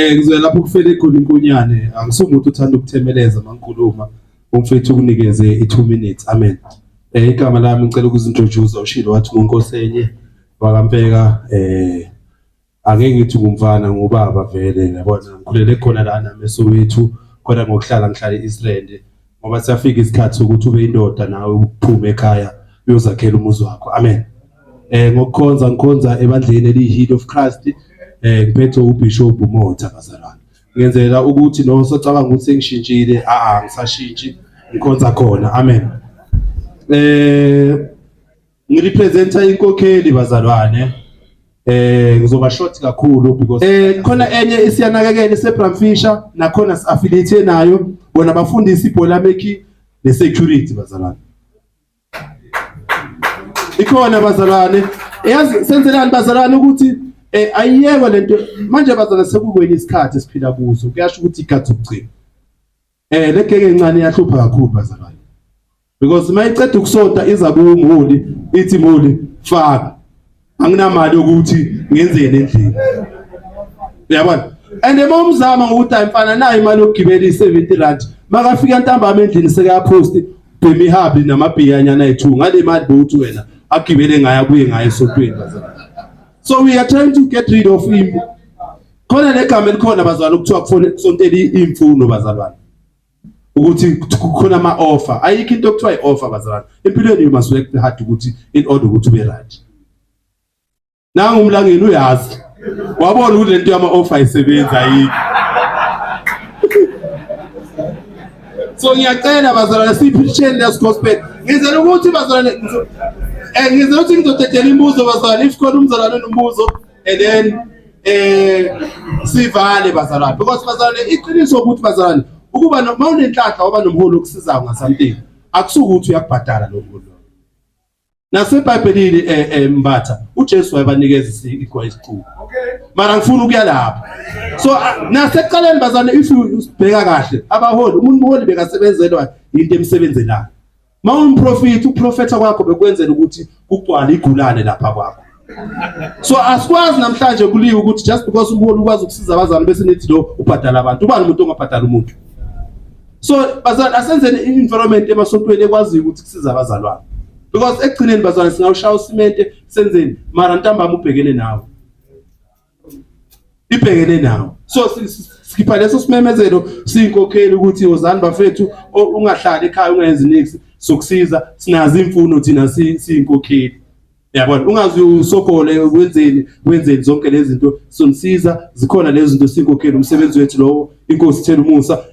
Ngizwe lapho kufele khona inkonyane angisumuntu uthanda ukuthemeleza mangikhuluma umfethu ukunikeze i2 minutes amen. Igama lami ngicela ukuzintroduce ushilo wathi uNkosenye wakaMfeka angeke ngithi ngumfana ngobaba vele yabona ngikhulele khona lana eSoweto kodwa ngokuhlala ngihlala eIsrael ngoba siyafika isikhathi sokuthi ube indoda nawe uphume ekhaya uyozakhela umuzi wakho amen. Ngikhonza ebandleni eliHead of Christ ngiphethe uBishop Motha bazalwane ngenzela ukuthi no socabanga ukuthi sengishintshile ngisashintshi ngikhonza khona amen. Ngirepresenta inkokheli bazalwane ngizoba short kakhulu because khona enye isiyanakekela iseBramfisher nakhona si-affiliate nayo bona bafundisa iBolameki nesecurity bazalwane ikhona bazalwane yazi senzelani bazalwane ukuthi ayiyeko lento manje bazalwane sekukweni isikhathi esiphila kuso kuyasho ukuthi ikhathi ukugcina lekeke encane yahlupha kakhulu bazalwane because mayiceda ukusonta iza kuMholi ithi Mholi faka anginamali ukuthi ngenzeni endlini uyabona and emomzama ngokuthi ayimfana nayo imali yokugibela i70 rand makafika ntambama endlini sekapost bemihabi namabhiyanyana ethu ngale mali bokuthi wena agibele ngaya kuye ngaye esontweni bazalwane. So we are trying to get rid of him. Khona legama elikhona bazalwane ukuthiwa kufone kusontela imfuno bazalwane ukuthi kukhona ama-offer ayikho into okuthiwa i-offer bazalwane empilweni you must work hard ukuthi in order ukuthi ube right. Nangu umlangeni uyazi wabona ukuthi lento yama-offer isebenza yini. So ngiyacela bazalwane siphisheni lesi gospel ngizela ukuthi bazalwane ngizela ukuthi ngizotethela imibuzo bazalwane if khona umzalwane nombuzo and then sivale bazalwane because bazalwane iqiniso ukuthi bazalwane ukuba mawunenhlanhla waba nomholi okusizayo ngasamthini akusuka ukuthi uyakubhadala lo mholi naseBhayibhelini Mbatha uJesu wayebanikeza igwayi isiqubu mara ngifuna ukuya lapha so nasekuqaleni bazalwane if ubheka kahle abaholi umholi bekasebenzelwa into emsebenzelayo mawumprofeti uprofeta kwakho bekwenzela ukuthi kugcwala igulane lapha kwakho. So asikwazi namhlanje kuliwe ukuthi just because umholi ukwazi ukusiza abazalwane bese nithi lo ubhadala abantu ubani umuntu ongabhadala umuntu. So bazalwane asenzeni i-environment emasontweni ekwazi ukuthi kusiza abazalwane because ekugcineni bazalwane singawushaya usimente senzeni mara ntambama ubhekene nawe ibhekene nawe so sikipha leso simemezelo siyinkokheli ukuthi ozani bafethu ungahlali ekhaya ungenzi nix sokusiza sinazi imfuno thina siyinkokheli yabona ungazi usokole wenzeni zonke lezi zinto sonisiza zikhona lezi zinto siyinkokheli umsebenzi wethu lowo inkosi ithela umusa.